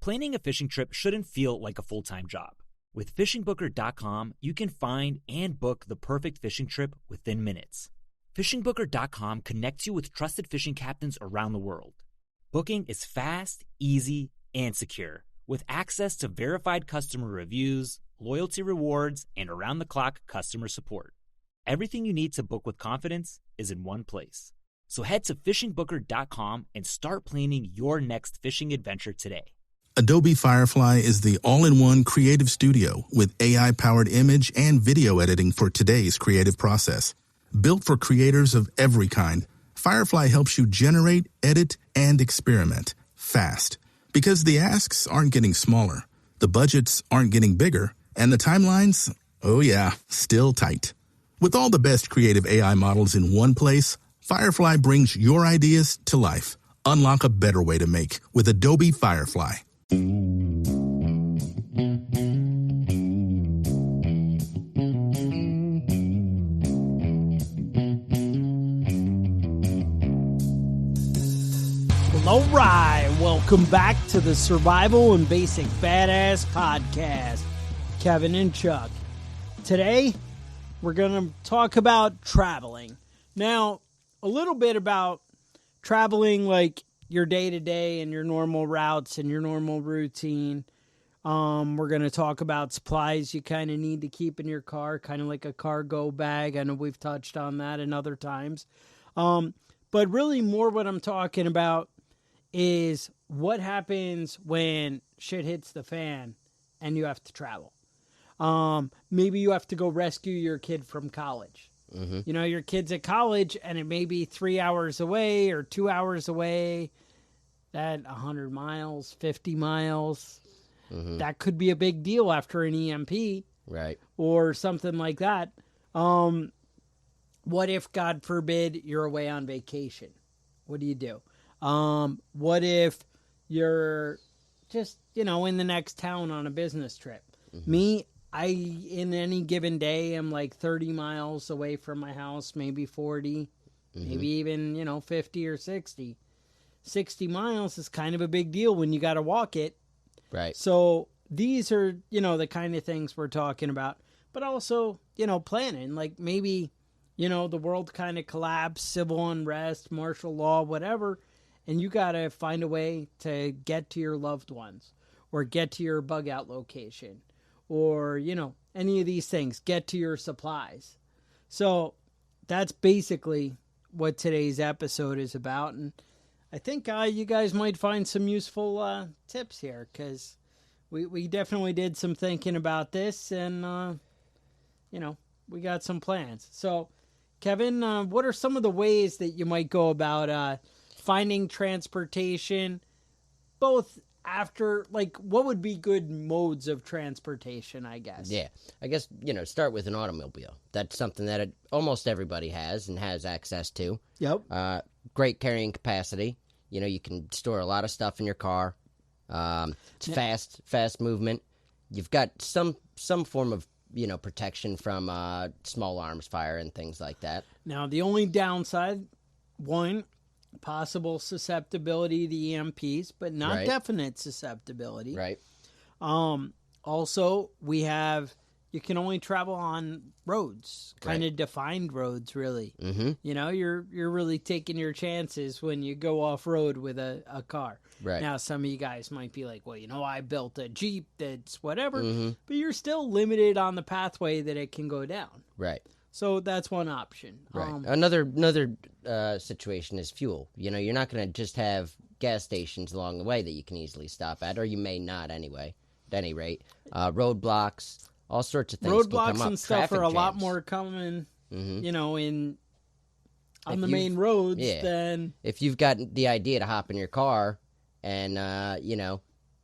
Planning a fishing trip shouldn't feel like a full-time job. With FishingBooker.com, you can find and book the perfect fishing trip within minutes. FishingBooker.com connects you with trusted fishing captains around the world. Booking is fast, easy, and secure, with access to verified customer reviews, loyalty rewards, and around-the-clock customer support. Everything you need to book with confidence is in one place. So head to FishingBooker.com and start planning your next fishing adventure today. Adobe Firefly is the all-in-one creative studio with AI-powered image and video editing for today's creative process. Built for creators of every kind, Firefly helps you generate, edit, and experiment fast. Because the asks aren't getting smaller, the budgets aren't getting bigger, and the timelines, oh yeah, still tight. With all the best creative AI models in one place, Firefly brings your ideas to life. Unlock a better way to make with Adobe Firefly. All right, welcome back to the Survival and Basic Badass Podcast. Kevin and Chuck. Today, we're going to talk about traveling. Now, a little bit about traveling, like your day-to-day and your normal routes and your normal routine. We're going to talk about supplies you kind of need to keep in your car, kind of like a cargo bag. I know we've touched on that in other times. But really more what I'm talking about is what happens when shit hits the fan and you have to travel. Maybe you have to go rescue your kid from college. Mm-hmm. You know, your kid's at college and it may be 3 hours away or 2 hours away. That 100 miles, 50 miles, that could be a big deal after an EMP. Right. Or something like that. What if, God forbid, you're away on vacation? What do you do? What if you're just, in the next town on a business trip? Mm-hmm. Me, in any given day, am like 30 miles away from my house, maybe 40, maybe even, 50 or 60. 60 miles is kind of a big deal when you got to walk it. Right. So these are, the kind of things we're talking about. But also, planning. Like maybe, the world kind of collapsed, civil unrest, martial law, whatever. And you got to find a way to get to your loved ones or get to your bug out location or, any of these things, get to your supplies. So that's basically what today's episode is about. And I think you guys might find some useful tips here because we definitely did some thinking about this and, we got some plans. So, Kevin, what are some of the ways that you might go about finding transportation, both after, what would be good modes of transportation, I guess? Yeah, I guess, start with an automobile. That's something that almost everybody has and has access to. Yep. Great carrying capacity. You can store a lot of stuff in your car. It's fast movement. You've got some form of, protection from small arms fire and things like that. Now, the only downside, one, possible susceptibility to EMPs, but not definite susceptibility. Right. Also, you can only travel on roads, kind of defined roads, really. Mm-hmm. You're really taking your chances when you go off road with a car. Right. Now, some of you guys might be like, well, I built a Jeep that's whatever, but you're still limited on the pathway that it can go down. Right. So that's one option. Right. Another situation is fuel. You're not going to just have gas stations along the way that you can easily stop at, or you may not anyway, at any rate. Roadblocks, all sorts of things can come up. Roadblocks and stuff Traffic are a jams. lot more common, on the main roads than... If you've got the idea to hop in your car and,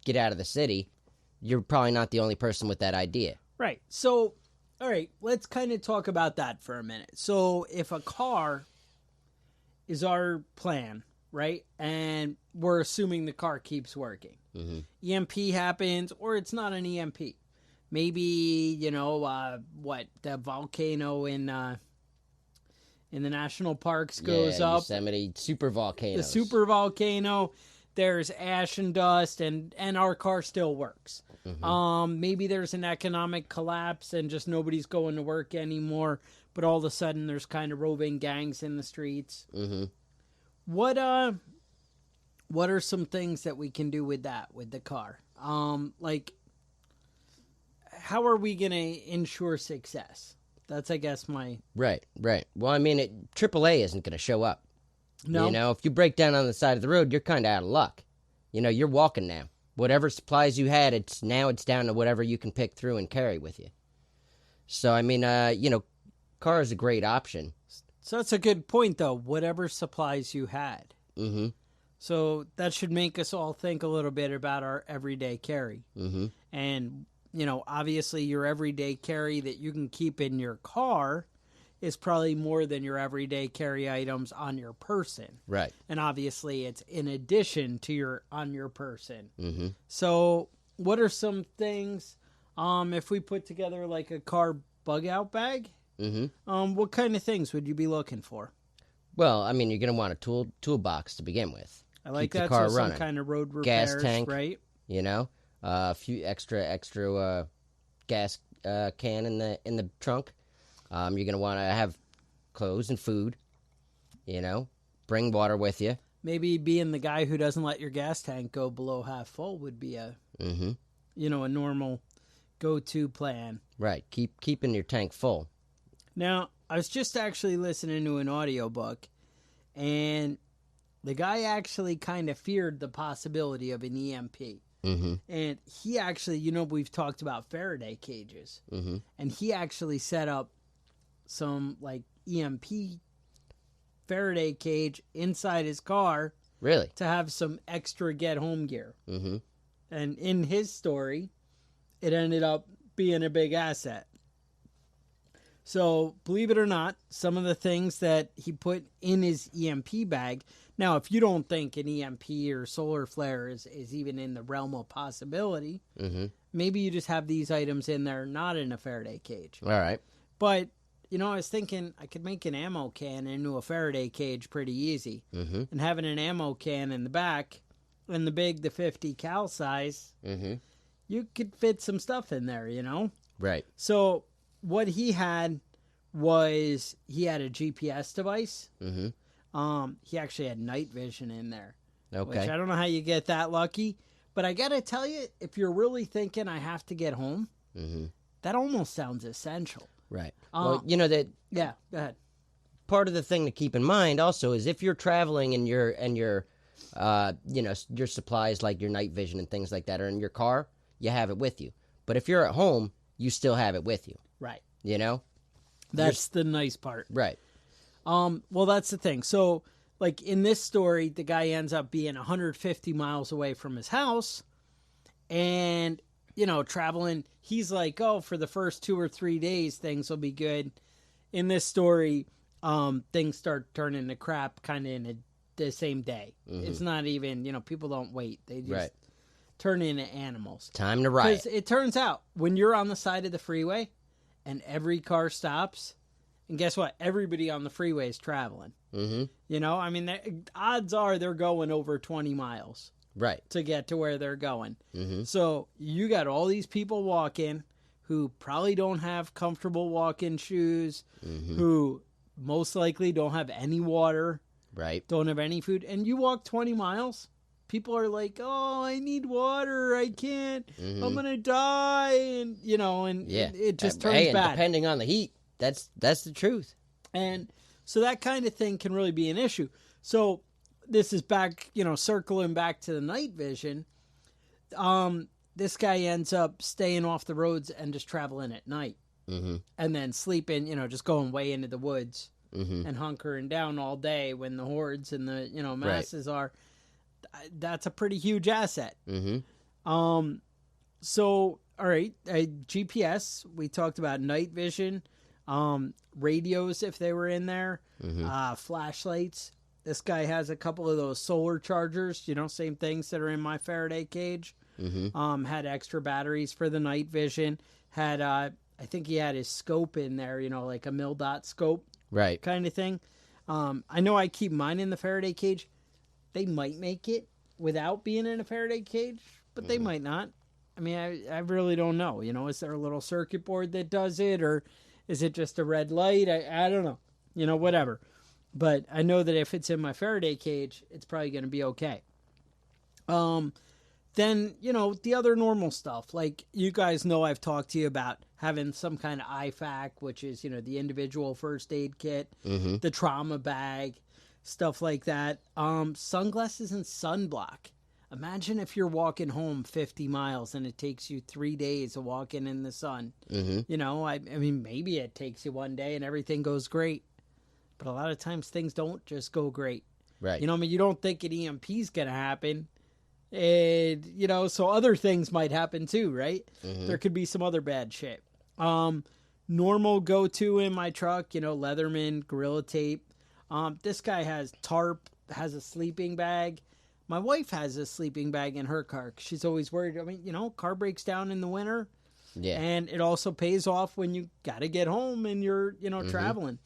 get out of the city, you're probably not the only person with that idea. Right. So, all right, let's kind of talk about that for a minute. So, if a car is our plan, right, and we're assuming the car keeps working, EMP happens, or it's not an EMP. Maybe, the volcano in the national parks goes up. Yosemite super volcanoes. The super volcano. there's ash and dust, and our car still works. Maybe there's an economic collapse and just nobody's going to work anymore, but all of a sudden there's kind of roving gangs in the streets. What are some things that we can do with that, with the car? Like, how are we going to ensure success? That's, I guess, my... Right. Well, I mean, AAA isn't going to show up. No. You know, if you break down on the side of the road, you're kind of out of luck. You know, you're walking now. Whatever supplies you had, it's down to whatever you can pick through and carry with you. So, I mean, you know, car is a great option. So that's a good point, though. Whatever supplies you had. So that should make us all think a little bit about our everyday carry. And, you know, obviously your everyday carry that you can keep in your car is probably more than your everyday carry items on your person. Right. And obviously it's in addition to your on your person. So what are some things, if we put together like a car bug out bag, what kind of things would you be looking for? Well, I mean, you're going to want a toolbox to begin with. I like Keep that. the car so running. Some kind of road repairs, gas tank, right? You know, a few extra gas can in the trunk. You're going to want to have clothes and food, you know, bring water with you. Maybe being the guy who doesn't let your gas tank go below half full would be a, you know, a normal go-to plan. Right. Keeping your tank full. Now, I was just actually listening to an audiobook, and the guy actually kind of feared the possibility of an EMP. And he actually, you know, we've talked about Faraday cages, and he actually set up some like EMP Faraday cage inside his car. Really? To have some extra get home gear. And in his story, it ended up being a big asset. So, believe it or not, some of the things that he put in his EMP bag. Now, if you don't think an EMP or solar flare is even in the realm of possibility, maybe you just have these items in there, not in a Faraday cage. All right. But, you know, I was thinking I could make an ammo can into a Faraday cage pretty easy. And having an ammo can in the back and the 50 cal size, you could fit some stuff in there, you know? Right. So what he had was he had a GPS device. He actually had night vision in there. Okay. Which I don't know how you get that lucky. But I got to tell you, if you're really thinking I have to get home, that almost sounds essential. Right. Well, you know that. Yeah, go ahead. Part of the thing to keep in mind also is if you're traveling and your you know, your supplies like your night vision and things like that are in your car, you have it with you. But if you're at home, you still have it with you. Right. You know? That's the nice part. Right. Well, that's the thing. So, like in this story, the guy ends up being 150 miles away from his house and, you know, traveling. He's like, oh, for the first 2 or 3 days, things will be good. In this story, things start turning to crap kind of in the same day. It's not even, you know, people don't wait. They just turn into animals. Time to ride. Because it turns out when you're on the side of the freeway and every car stops, and guess what? Everybody on the freeway is traveling. You know, I mean, odds are they're going over 20 miles. Right. To get to where they're going. So you got all these people walking who probably don't have comfortable walking shoes, who most likely don't have any water, right? Don't have any food. And you walk 20 miles, people are like, oh, I need water. I can't. I'm going to die. And, you know, and it just turns bad. Depending on the heat, that's the truth. And so that kind of thing can really be an issue. So this is back, you know, circling back to the night vision. This guy ends up staying off the roads and just traveling at night. And then sleeping, you know, just going way into the woods and hunkering down all day when the hordes and the, you know, masses are. That's a pretty huge asset. So, all right, GPS, we talked about night vision, radios if they were in there, flashlights. This guy has a couple of those solar chargers, you know, same things that are in my Faraday cage. Had extra batteries for the night vision. Had, I think he had his scope in there, you know, like a mil-dot scope. Right. Kind of thing. I know I keep mine in the Faraday cage. They might make it without being in a Faraday cage, but they might not. I mean, I really don't know. You know, is there a little circuit board that does it, or is it just a red light? I don't know. You know, whatever. But I know that if it's in my Faraday cage, it's probably going to be okay. Then, you know, the other normal stuff, like you guys know I've talked to you about having some kind of IFAC, which is, you know, the individual first aid kit, the trauma bag, stuff like that. Sunglasses and sunblock. Imagine if you're walking home 50 miles and it takes you 3 days of walking in the sun. You know, I mean, maybe it takes you one day and everything goes great. But a lot of times things don't just go great. Right. You know, I mean, you don't think an EMP's going to happen. And, you know, so other things might happen too, right? There could be some other bad shit. Normal go-to in my truck, you know, Leatherman, Gorilla Tape. This guy has tarp, has a sleeping bag. My wife has a sleeping bag in her car. She's always worried. I mean, you know, car breaks down in the winter. Yeah. And it also pays off when you got to get home and you're, you know, traveling.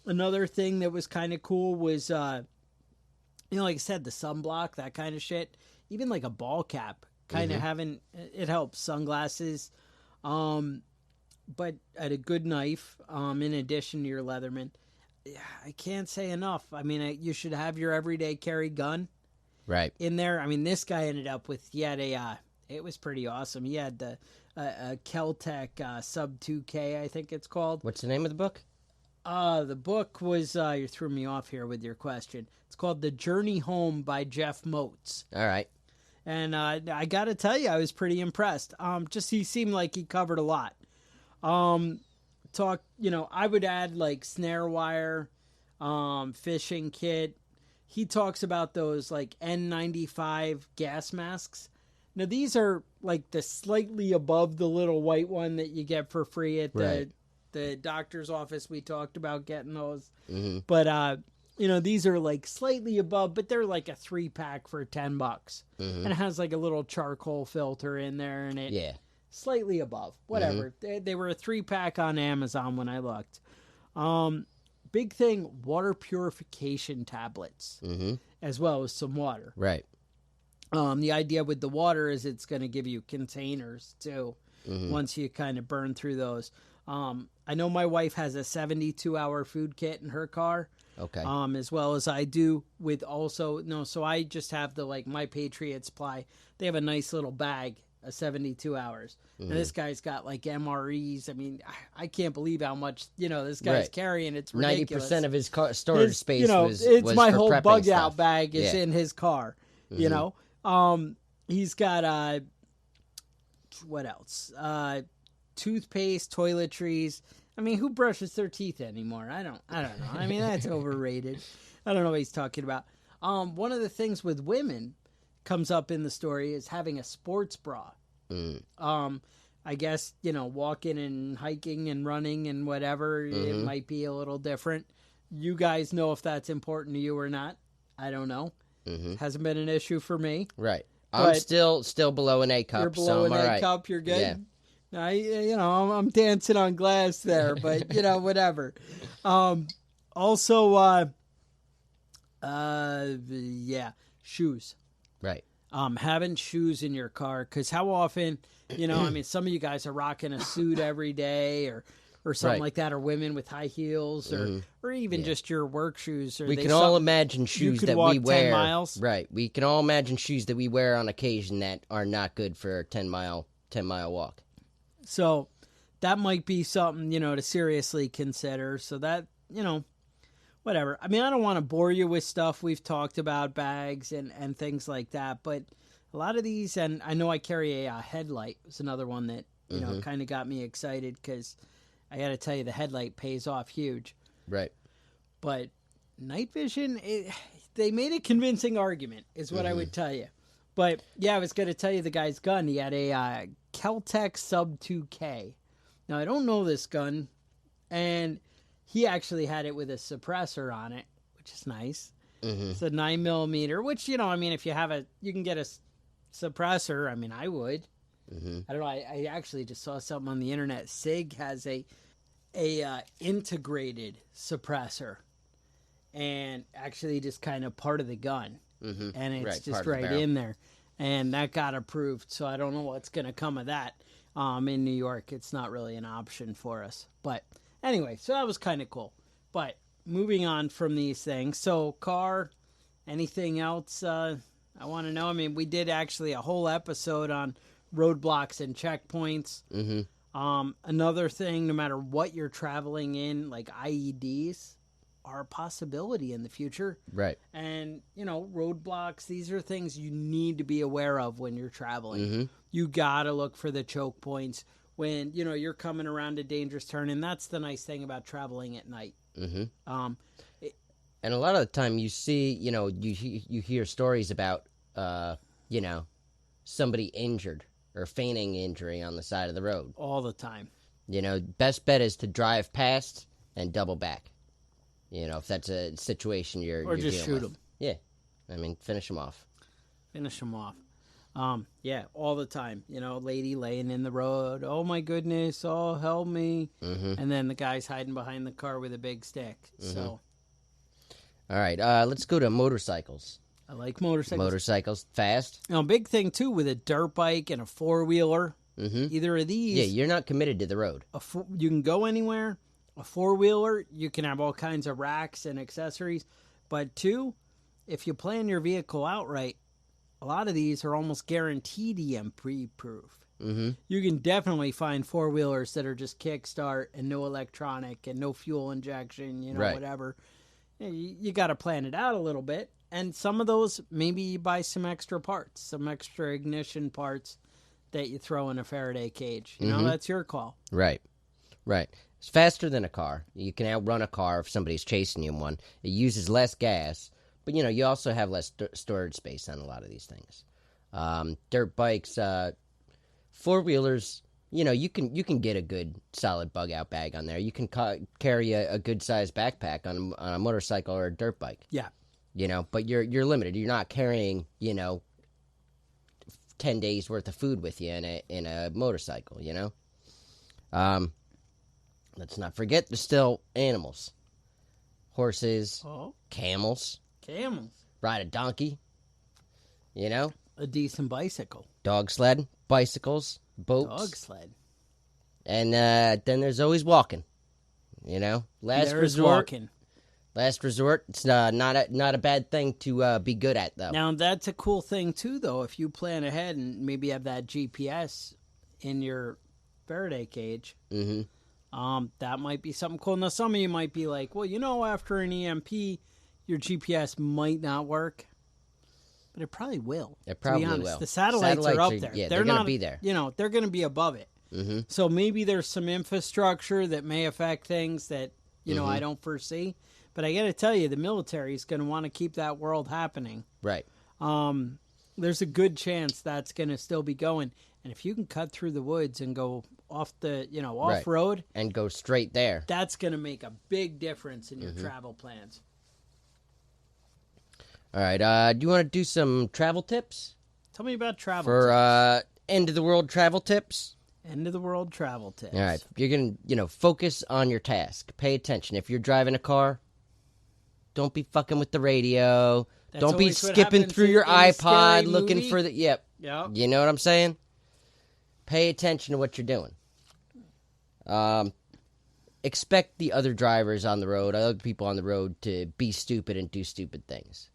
Another thing that was kind of cool was, you know, like I said, the sunblock, that kind of shit. Even like a ball cap, kind of having, it helps. Sunglasses. But at a good knife, in addition to your Leatherman. I can't say enough. I mean, you should have your everyday carry gun in there. I mean, this guy ended up with, he had it was pretty awesome. He had the Kel-Tec Sub 2K, I think it's called. What's the name of the book? The book was, you threw me off here with your question. It's called The Journey Home by Jeff Moats. All right. And I got to tell you, I was pretty impressed. Just he seemed like he covered a lot. You know, I would add like snare wire, fishing kit. He talks about those like N95 gas masks. Now these are like the slightly above the little white one that you get for free at the doctor's office. We talked about getting those, but you know, these are like slightly above, but they're like a 3-pack for $10, and it has like a little charcoal filter in there, and it slightly above, whatever. They were a 3-pack on Amazon when I looked. Big thing, water purification tablets, as well as some water. Right. The idea with the water is it's going to give you containers too, once you kind of burn through those. I know my wife has a 72-hour food kit in her car. Okay. As well as I do with also, so I just have the, like, my Patriot Supply. They have a nice little bag of 72 hours. And this guy's got like MREs. I mean, I can't believe how much, you know, this guy's carrying. It's ridiculous. 90% of his car storage space, you know, was my for whole prepping bug stuff. out bag is in his car, you know. He's got, what else? Toothpaste, toiletries. I mean, who brushes their teeth anymore? I don't know. I mean, that's overrated. I don't know what he's talking about. One of the things with women comes up in the story is having a sports bra. I guess, you know, walking and hiking and running and whatever, it might be a little different. You guys know if that's important to you or not. I don't know. Hasn't been an issue for me. Right. I'm still below an A cup. You're below an A cup. You're good. Yeah. You know, I'm dancing on glass there, but you know, whatever. Also, shoes. Right. Having shoes in your car, because how often, you know, I mean, some of you guys are rocking a suit every day, or something like that, or women with high heels, or even just your work shoes. Or we can all imagine shoes that we wear. 10 miles. Right. We can all imagine shoes that we wear on occasion that are not good for a 10-mile walk. So that might be something, you know, to seriously consider. So that, you know, whatever. I mean, I don't want to bore you with stuff we've talked about, bags and things like that. But a lot of these, and I know I carry a headlight. It's another one that, you know, kind of got me excited because I got to tell you, the headlight pays off huge. Right. But night vision, they made a convincing argument, is what I would tell you. But yeah, I was going to tell you the guy's gun. He had a Kel-Tec Sub 2K. Now, I don't know this gun, and he actually had it with a suppressor on it, which is nice. It's a 9mm, which, you know, I mean, if you have you can get a suppressor. I mean, I would. I don't know. I actually just saw something on the internet. SIG has a integrated suppressor, and actually just kind of part of the gun. and it's Right, just part of the right barrel. in there. And that got approved, so I don't know what's going to come of that. In New York, it's not really an option for us. But anyway, so that was kind of cool. But moving on from these things, so car, anything else I want to know? I mean, we did actually a whole episode on roadblocks and checkpoints. Another thing, no matter what you're traveling in, like IEDs are a possibility in the future. Right. And, roadblocks, these are things you need to be aware of when you're traveling. You got to look for the choke points when, you're coming around a dangerous turn. And that's the nice thing about traveling at night. And a lot of the time you see, you hear stories about, somebody injured or feigning injury on the side of the road. All the time. Best bet is to drive past and double back. If that's a situation you're just dealing shoot with. them. Yeah. I mean, finish them off. Finish them off. Yeah, all the time. Lady laying in the road. Oh, my goodness. Oh, help me. And then the guy's hiding behind the car with a big stick. So, all right. Let's go to motorcycles. I like motorcycles. Motorcycles, fast. Big thing, too, with a dirt bike and a four-wheeler. Either of these. Yeah, you're not committed to the road. You can go anywhere. A four-wheeler, you can have all kinds of racks and accessories. But two, if you plan your vehicle outright, a lot of these are almost guaranteed EMP-proof. You can definitely find four-wheelers that are just kickstart and no electronic and no fuel injection, Right. whatever. You got to plan it out a little bit. And some of those, maybe you buy some extra parts, some extra ignition parts that you throw in a Faraday cage. That's your call. Right. It's faster than a car. You can outrun a car if somebody's chasing you in one. It uses less gas, but you also have less storage space on a lot of these things. Dirt bikes, four-wheelers, you can get a good solid bug-out bag on there. You can carry a good-sized backpack on a motorcycle or a dirt bike. Yeah. But you're limited. You're not carrying, 10 days worth of food with you in a motorcycle, Let's not forget there's still animals. Horses, camels, ride a donkey, A decent bicycle. dog sled, bicycles, boats. Dog sled. And then there's always walking, Last There's resort. walking. Last resort. It's not a bad thing to be good at, though. Now, that's a cool thing, too, though. If you plan ahead and maybe have that GPS in your Faraday cage, that might be something cool. Now, some of you might be like, well, after an EMP, your GPS might not work. But it probably will. It probably to be honest. will. The satellites are up there. Yeah, they're going to be there. They're going to be above it. So maybe there's some infrastructure that may affect things that, I don't foresee. But I got to tell you, the military is going to want to keep that world happening. Right. There's a good chance that's going to still be going. And if you can cut through the woods and go off the, off road, and go straight there, that's going to make a big difference in your travel plans. All right. Do you want to do some travel tips? Tell me about travel for end of the world travel tips. End of the world travel tips. All right. You're going to, focus on your task. Pay attention. If you're driving a car, don't be fucking with the radio. That's don't be always what skipping happens through your in a scary iPod looking movie. for the. Yep. You know what I'm saying? Pay attention to what you're doing. Expect the other drivers on the road, other people on the road, to be stupid and do stupid things.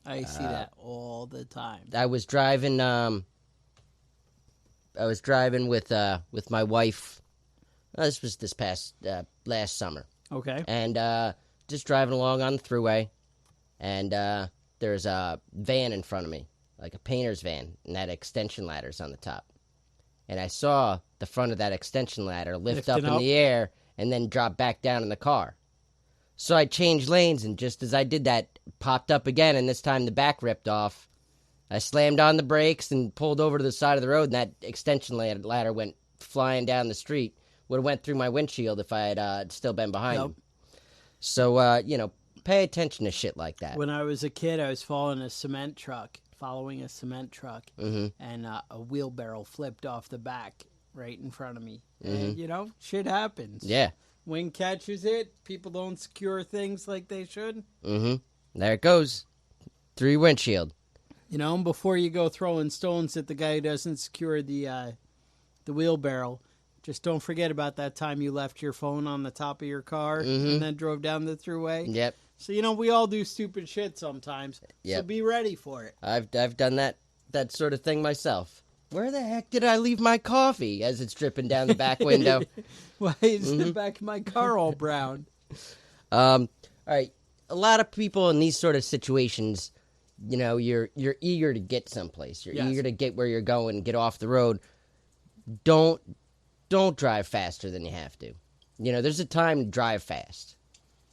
I see that all the time. I was driving. With my wife. This was this past last summer. Okay. And just driving along on the throughway, and there's a van in front of me, like a painter's van, and that extension ladder's on the top. And I saw the front of that extension ladder lift up in the air and then drop back down in the car. So I changed lanes, and just as I did that, popped up again, and this time the back ripped off. I slammed on the brakes and pulled over to the side of the road, and that extension ladder went flying down the street. Would have went through my windshield if I had still been behind him. So, pay attention to shit like that. When I was a kid, I was following a cement truck, and a wheelbarrow flipped off the back right in front of me. And, shit happens. Yeah. Wind catches it. People don't secure things like they should. There it goes. Through your windshield. You know, before you go throwing stones at the guy who doesn't secure the wheelbarrow, just don't forget about that time you left your phone on the top of your car and then drove down the throughway. Yep. So, you know, we all do stupid shit sometimes. Yep. So be ready for it. I've done that sort of thing myself. Where the heck did I leave my coffee as it's dripping down the back window? Why is the back of my car all brown? All right. A lot of people in these sort of situations, you know, you're eager to get someplace. You're eager to get where you're going, get off the road. Don't drive faster than you have to. You know, there's a time to drive fast,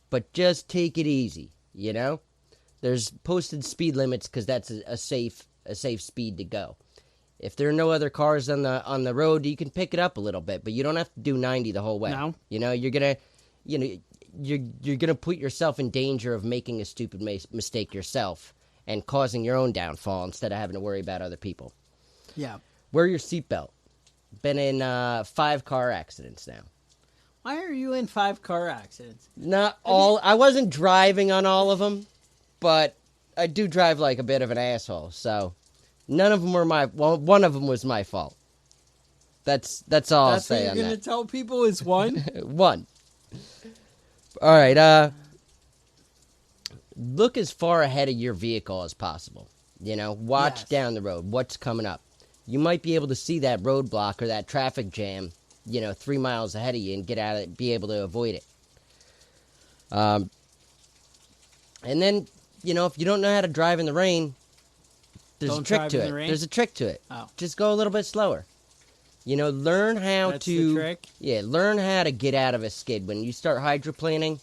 but just take it easy. You know, there's posted speed limits because that's a safe speed to go. If there are no other cars on the road, you can pick it up a little bit, but you don't have to do 90 the whole way. No. You know, you're gonna put yourself in danger of making a stupid mistake yourself and causing your own downfall instead of having to worry about other people. Yeah. Wear your seatbelt. Been in 5 car accidents now. Why are you in 5 car accidents? Not all. I wasn't driving on all of them, but I do drive like a bit of an asshole. So none of them were one of them was my fault. That's all I'll say on that. That's what you're going to tell people is one? One. All right. Look as far ahead of your vehicle as possible. You know, watch down the road. What's coming up? You might be able to see that roadblock or that traffic jam, you know, 3 miles ahead of you and get out of it, be able to avoid it. And then, you know, if you don't know how to drive in the rain, there's a trick to it. There's a trick to it. Oh. Just go a little bit slower. You know, learn how That's the trick? Yeah, learn how to get out of a skid. When you start hydroplaning,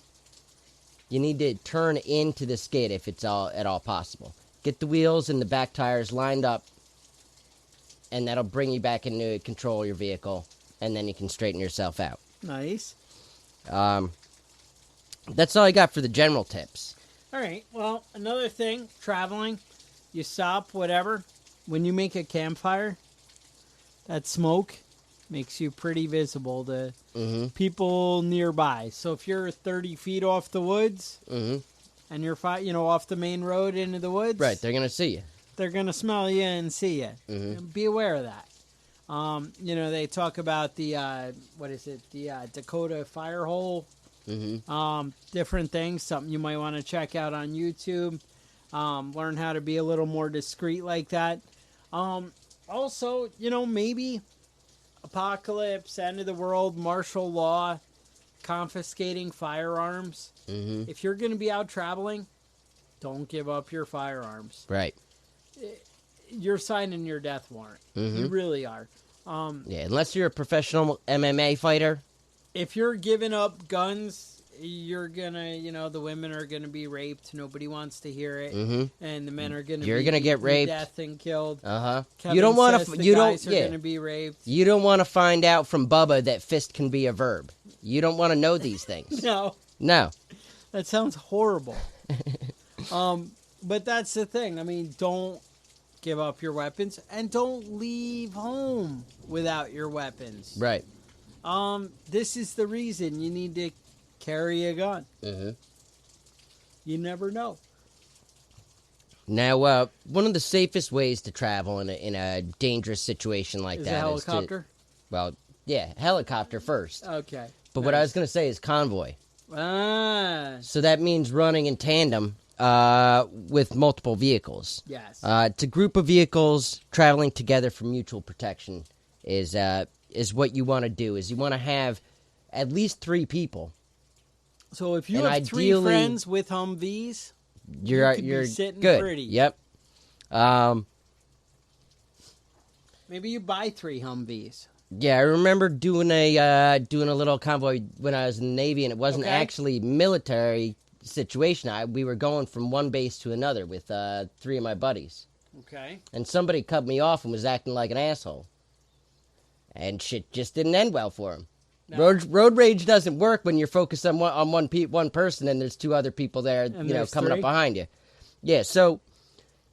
you need to turn into the skid if it's at all possible. Get the wheels and the back tires lined up, and that'll bring you back into control of your vehicle, and then you can straighten yourself out. Nice. That's all I got for the general tips. All right. Well, another thing, traveling, you stop, whatever. When you make a campfire, that smoke makes you pretty visible to people nearby. So if you're 30 feet off the woods and you're off the main road into the woods, right, they're gonna see you. They're gonna smell you and see you. Be aware of that. You know, they talk about the Dakota fire hole. Different things, something you might want to check out on YouTube. Learn how to be a little more discreet like that. Also, you know, maybe apocalypse, end of the world, martial law, confiscating firearms. If you're going to be out traveling, don't give up your firearms. Right. You're signing your death warrant. You really are. Yeah, unless you're a professional MMA fighter. If you're giving up guns, you're gonna, you know, the women are gonna be raped. Nobody wants to hear it, and the men are gonna. You're gonna get raped, death and killed. You don't want to. You don't. Guys are gonna be raped. You don't want to find out from Bubba that fist can be a verb. You don't want to know these things. No. That sounds horrible. But that's the thing. I mean, don't give up your weapons, and don't leave home without your weapons. Right. This is the reason you need to carry a gun. You never know. Now, one of the safest ways to travel in a dangerous situation like is that a helicopter? Helicopter first. Okay. But what I was going to say is convoy. Ah. So that means running in tandem with multiple vehicles. Yes. It's a group of vehicles traveling together for mutual protection is what you want to do. Is you want to have at least 3 people. So if you have 3 friends with Humvees, you're sitting good. Pretty. Yep. Maybe you buy 3 Humvees. Yeah, I remember doing a little convoy when I was in the Navy, and it wasn't actually military situation. We were going from one base to another with 3 of my buddies. Okay. And somebody cut me off and was acting like an asshole. And shit just didn't end well for him. No. Road rage doesn't work when you're focused on one person and there's 2 other people there, coming up behind you. Yeah, so,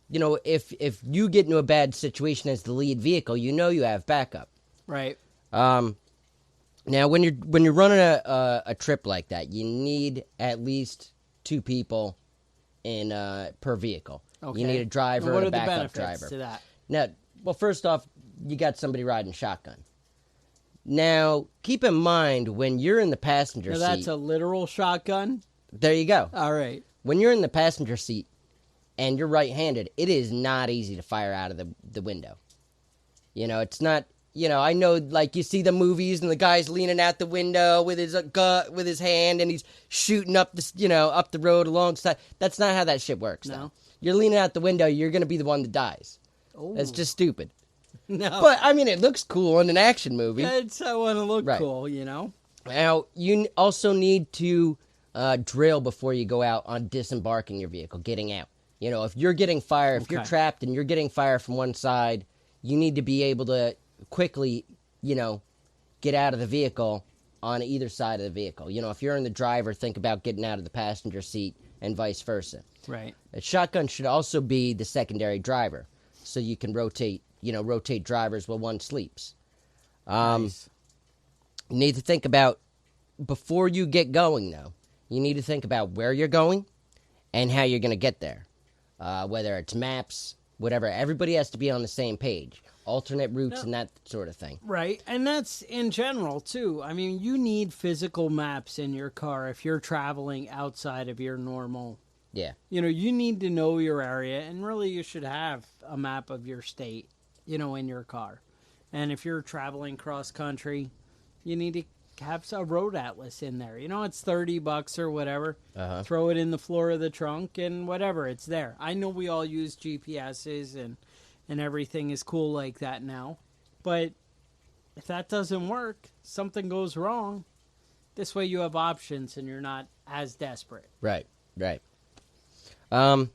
if you get into a bad situation as the lead vehicle, you have backup. Right. Now, when you're running a trip like that, you need at least 2 people in per vehicle. Okay. You need a driver and what and are a backup the benefits driver. to that? Now, well, first off, you got somebody riding shotgun. Now, keep in mind, when you're in the passenger Now, seat... that's a literal shotgun? There you go. All right. When you're in the passenger seat and you're right-handed, it is not easy to fire out of the window. You know, it's not... You know, I know, like, you see the movies and the guy's leaning out the window with his with his hand and he's shooting up up the road alongside. That's not how that shit works, No. though. You're leaning out the window, you're going to be the one that dies. Oh. That's just stupid. No. But, I mean, it looks cool in an action movie. I want to look Right. cool, you know? Now, you also need to drill before you go out on disembarking your vehicle, getting out. You know, if you're getting fire, if you're trapped and you're getting fire from one side, you need to be able to quickly, get out of the vehicle on either side of the vehicle. You know, if you're in the driver, think about getting out of the passenger seat and vice versa. Right. A shotgun should also be the secondary driver, so you can rotate drivers while one sleeps. Nice. You need to think about, before you get going, though, you need to think about where you're going and how you're going to get there. Whether it's maps, whatever. Everybody has to be on the same page. Alternate routes and that sort of thing. Right, and that's in general, too. I mean, you need physical maps in your car if you're traveling outside of your normal... Yeah. You know, you need to know your area, and really you should have a map of your state, in your car. And if you're traveling cross-country, you need to have a road atlas in there. It's $30 or whatever. Uh-huh. Throw it in the floor of the trunk, and whatever, it's there. I know we all use GPSs, and everything is cool like that now. But if that doesn't work, something goes wrong, this way you have options and you're not as desperate. Right. Another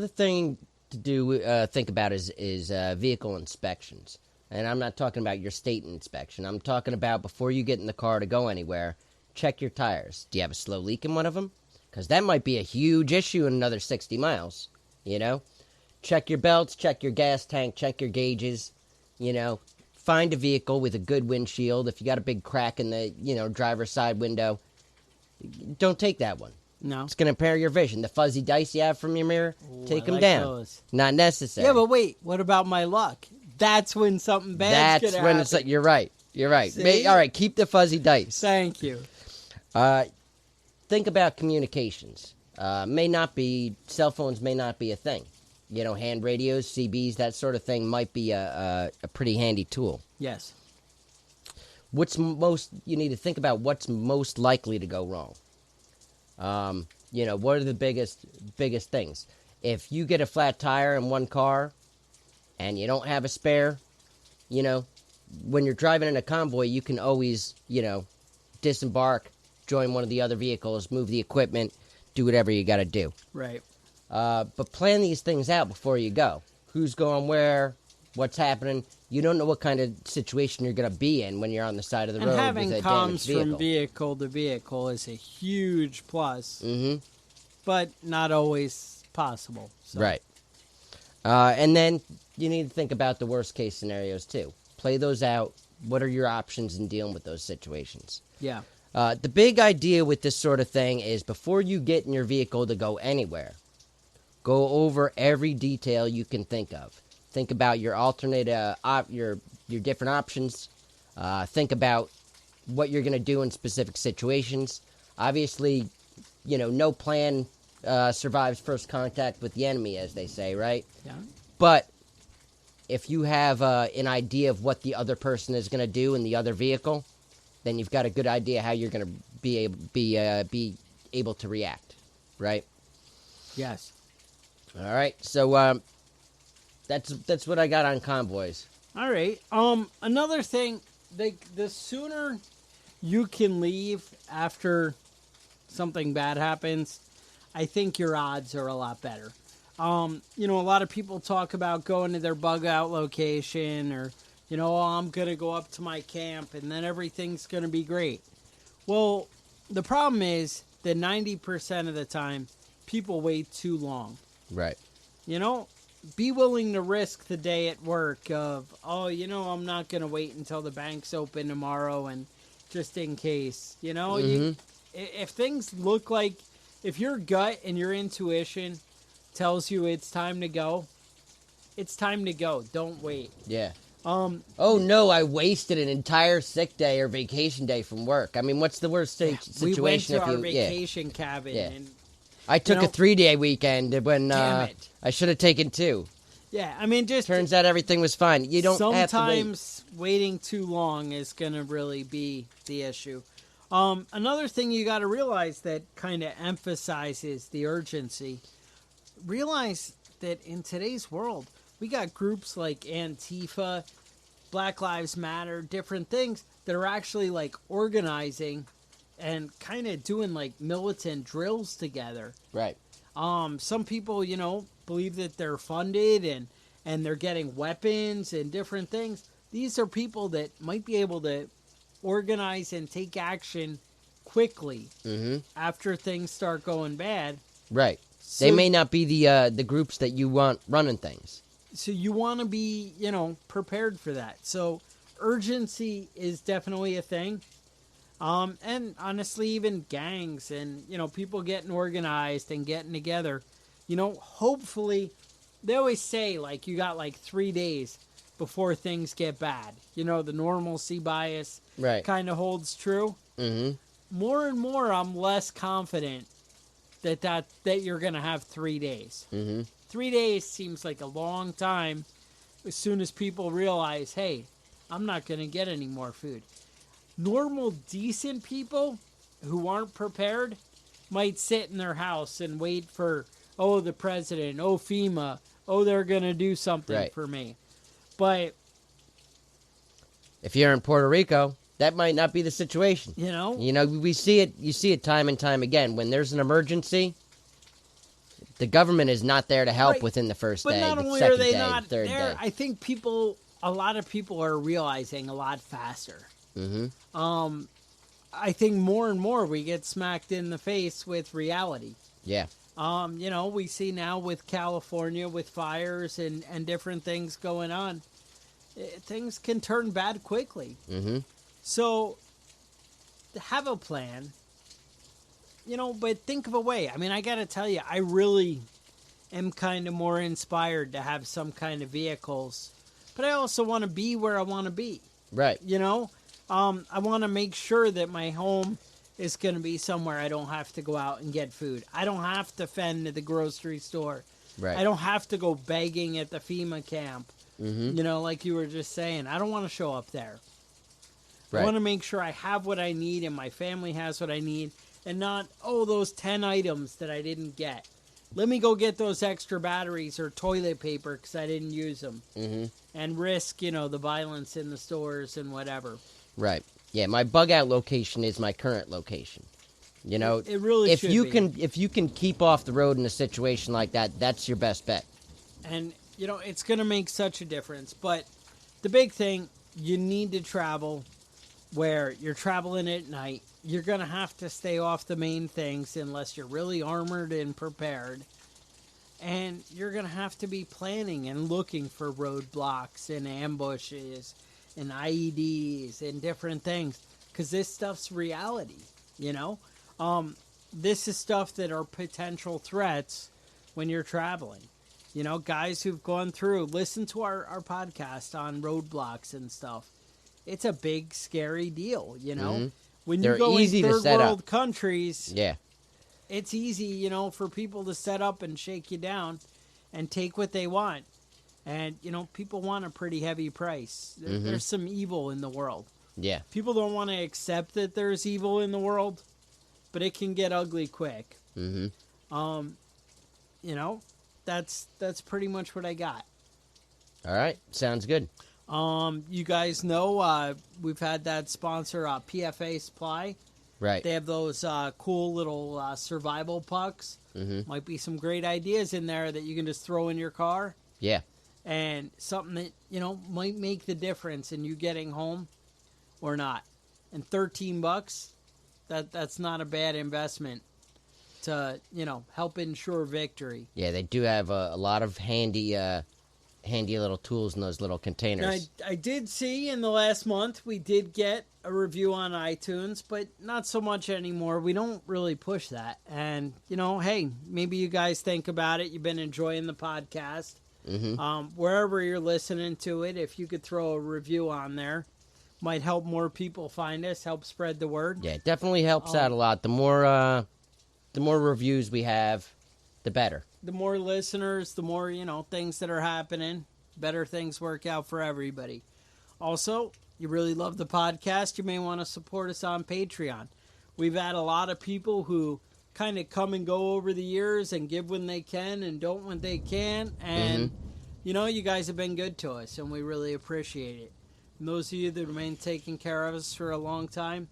thing to think about is vehicle inspections. And I'm not talking about your state inspection. I'm talking about before you get in the car to go anywhere, check your tires. Do you have a slow leak in one of them? Because that might be a huge issue in another 60 miles, Check your belts, check your gas tank, check your gauges, Find a vehicle with a good windshield. If you got a big crack in the, driver's side window, don't take that one. No. It's going to impair your vision. The fuzzy dice you have from your mirror, take them like down. those. Not necessary. Yeah, but wait, what about my luck? That's when something bad's That's gonna when happen. it's. You're right. See? All right, keep the fuzzy dice. Thank you. Think about communications. Cell phones may not be a thing. Hand radios, CBs, that sort of thing might be a pretty handy tool. Yes. You need to think about what's most likely to go wrong. What are the biggest things? If you get a flat tire in one car and you don't have a spare, when you're driving in a convoy, you can always, disembark, join one of the other vehicles, move the equipment, do whatever you got to do. Right. But plan these things out before you go. Who's going where? What's happening? You don't know what kind of situation you're going to be in when you're on the side of the road with a damaged vehicle. And having comms from vehicle to vehicle is a huge plus. Mm-hmm. But not always possible. So. Right. And then you need to think about the worst case scenarios too. Play those out. What are your options in dealing with those situations? Yeah. The big idea with this sort of thing is before you get in your vehicle to go anywhere, go over every detail you can think of. Think about your alternate, your different options. Think about what you're going to do in specific situations. Obviously, no plan survives first contact with the enemy, as they say, right? Yeah. But if you have an idea of what the other person is going to do in the other vehicle, then you've got a good idea how you're going to be able to react, right? Yes. All right. So that's what I got on convoys. All right. Another thing, the sooner you can leave after something bad happens, I think your odds are a lot better. A lot of people talk about going to their bug out location or, I'm going to go up to my camp and then everything's going to be great. Well, the problem is that 90% of the time, people wait too long. Right. Be willing to risk the day at work of, I'm not going to wait until the bank's open tomorrow and just in case. Mm-hmm. If things look like, if your gut and your intuition tells you it's time to go, it's time to go. Don't wait. Yeah. Oh no, I wasted an entire sick day or vacation day from work. I mean, what's the worst situation We went to if you? our vacation cabin, Yeah. and I took know, a 3-day weekend when damn it. I should have taken 2. yeah, I mean, just Turns out everything was fine. You don't have to wait. sometimes waiting too long is going to really be the issue. Another thing you got to realize that kind of emphasizes the urgency. Realize that in today's world, we got groups like Antifa, Black Lives Matter, different things that are actually like organizing and kind of doing like militant drills together. Right. Some people, believe that they're funded and they're getting weapons and different things. These are people that might be able to organize and take action quickly after things start going bad. Right. So, They may not be the groups that you want running things. So you want to be, prepared for that. So urgency is definitely a thing. And honestly, even gangs and, people getting organized and getting together, hopefully they always say like you got like 3 days before things get bad. The normalcy bias kind of holds true. More and more, I'm less confident that you're going to have 3 days. 3 days seems like a long time as soon as people realize, hey, I'm not going to get any more food. Normal, decent people who aren't prepared might sit in their house and wait for, the president, FEMA, they're going to do something for me. But if you're in Puerto Rico, that might not be the situation. We see it. You see it time and time again. When there's an emergency, the government is not there to help within the first day, not the only second are they day, not the third there, day. I think a lot of people are realizing a lot faster. I think more and more we get smacked in the face with reality. Yeah. We see now with California, with fires and different things going on, things can turn bad quickly. So, have a plan, but think of a way. I mean, I got to tell you, I really am kind of more inspired to have some kind of vehicles, but I also want to be where I want to be. Right. I want to make sure that my home is going to be somewhere I don't have to go out and get food. I don't have to fend at the grocery store. Right. I don't have to go begging at the FEMA camp. Like you were just saying. I don't want to show up there. Right. I want to make sure I have what I need and my family has what I need, and not, those 10 items that I didn't get. Let me go get those extra batteries or toilet paper because I didn't use them. And risk, the violence in the stores and whatever. Right. Yeah, my bug out location is my current location. It really if should you be. if you can keep off the road in a situation like that, that's your best bet. And it's going to make such a difference. But the big thing, you need to travel where you're traveling at night. You're going to have to stay off the main things unless you're really armored and prepared. And you're going to have to be planning and looking for roadblocks and ambushes and IEDs and different things. Because this stuff's reality, This is stuff that are potential threats when you're traveling. Guys who've gone through, listen to our podcast on roadblocks and stuff. It's a big, scary deal, When you go in third world countries, it's easy, for people to set up and shake you down and take what they want. And, people want a pretty heavy price. There's some evil in the world. Yeah. People don't want to accept that there's evil in the world, but it can get ugly quick. That's pretty much what I got. All right. Sounds good. You guys know we've had that sponsor, PFA Supply. Right. They have those cool little survival pucks. Might be some great ideas in there that you can just throw in your car. Yeah. And something that, might make the difference in you getting home or not. And $13, that's not a bad investment to, help ensure victory. Yeah, they do have a lot of handy handy little tools in those little containers. I did see in the last month we did get a review on iTunes, but not so much anymore. We don't really push that. And, hey, maybe you guys think about it. You've been enjoying the podcast. Wherever you're listening to it, if you could throw a review on there, might help more people find us, help spread the word. Yeah, it definitely helps out a lot. The more reviews we have, the better. The more listeners, the more, things that are happening, better things work out for everybody. Also, you really love the podcast, you may want to support us on Patreon. We've had a lot of people who kind of come and go over the years and give when they can and don't when they can. And, you guys have been good to us, and we really appreciate it. And those of you that remain taking care of us for a long time,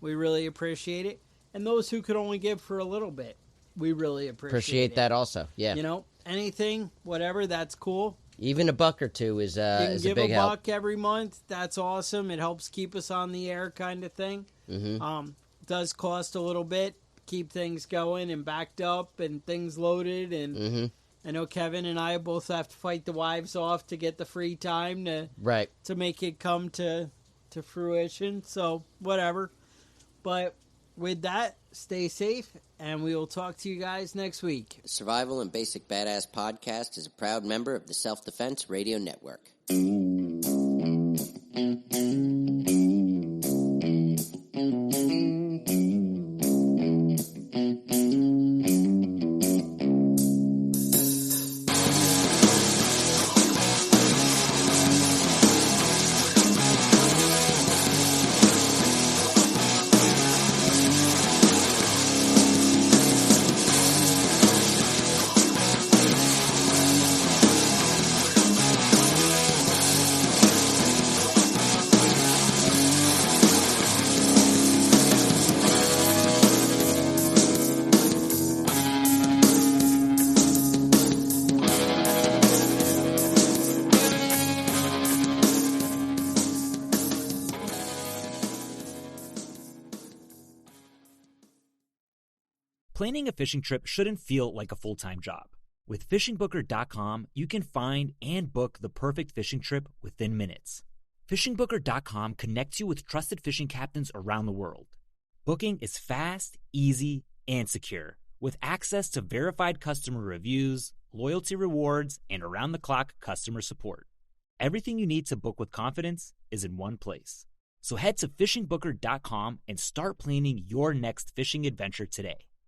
we really appreciate it. And those who could only give for a little bit, we really appreciate that also. Yeah. Anything, whatever, that's cool. Even $1 or $2 is a big help. Give $1 every month. That's awesome. It helps keep us on the air, kind of thing. Does cost a little bit, keep things going and backed up and things loaded. And I know Kevin and I both have to fight the wives off to get the free time to make it come to fruition. So whatever. But with that, stay safe, and we will talk to you guys next week. The Survival and Basic Badass Podcast is a proud member of the Self-Defense Radio Network. Planning a fishing trip shouldn't feel like a full-time job. With FishingBooker.com, you can find and book the perfect fishing trip within minutes. FishingBooker.com connects you with trusted fishing captains around the world. Booking is fast, easy, and secure, with access to verified customer reviews, loyalty rewards, and around-the-clock customer support. Everything you need to book with confidence is in one place. So head to FishingBooker.com and start planning your next fishing adventure today.